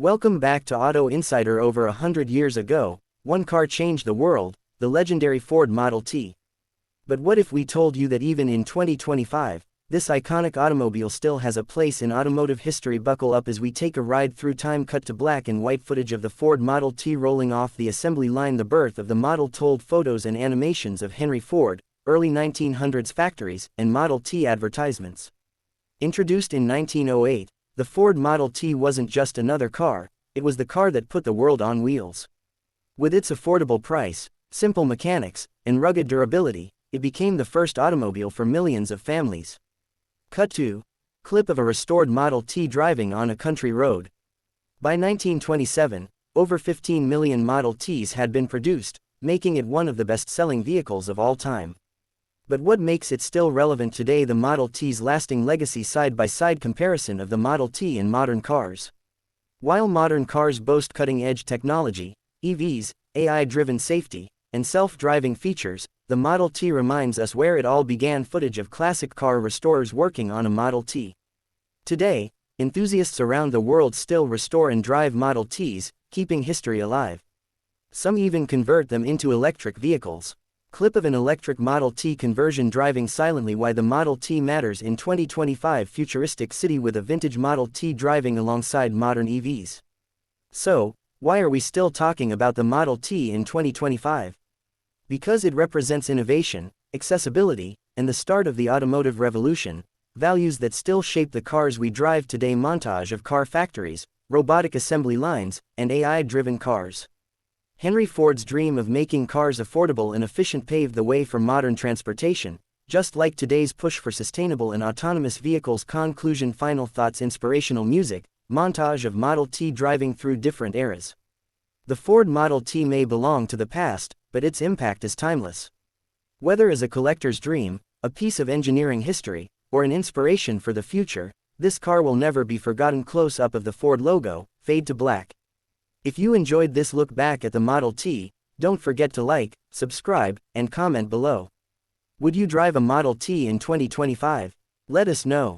Welcome back to Auto Insider. Over 100 years ago, one car changed the world, the legendary Ford Model T. But what if we told you that even in 2025, this iconic automobile still has a place in automotive history? Buckle up as we take a ride through time. Cut to black and white footage of the Ford Model T rolling off the assembly line. The birth of the model told photos and animations of Henry Ford, early 1900s factories, and Model T advertisements. Introduced in 1908, the Ford Model T wasn't just another car, it was the car that put the world on wheels. With its affordable price, simple mechanics, and rugged durability, it became the first automobile for millions of families. Cut to clip of a restored Model T driving on a country road. By 1927, over 15 million Model Ts had been produced, making it one of the best-selling vehicles of all time. But what makes it still relevant today? The Model T's lasting legacy. Side-by-side comparison of the Model T in modern cars. While modern cars boast cutting-edge technology, EVs, AI-driven safety, and self-driving features, the Model T reminds us where it all began. Footage of classic car restorers working on a Model T. Today, enthusiasts around the world still restore and drive Model Ts, keeping history alive. Some even convert them into electric vehicles. Clip of an electric Model T conversion driving silently. Why the Model T matters in 2025. Futuristic city with a vintage Model T driving alongside modern EVs. So, why are we still talking about the Model T in 2025? Because it represents innovation, accessibility, and the start of the automotive revolution, values that still shape the cars we drive today. Montage of car factories, robotic assembly lines, and AI-driven cars. Henry Ford's dream of making cars affordable and efficient paved the way for modern transportation, just like today's push for sustainable and autonomous vehicles. Conclusion. Final thoughts. Inspirational music, montage of Model T driving through different eras. The Ford Model T may belong to the past, but its impact is timeless. Whether as a collector's dream, a piece of engineering history, or an inspiration for the future, this car will never be forgotten. Close-up of the Ford logo, fade to black. If you enjoyed this look back at the Model T, don't forget to like, subscribe, and comment below. Would you drive a Model T in 2025? Let us know.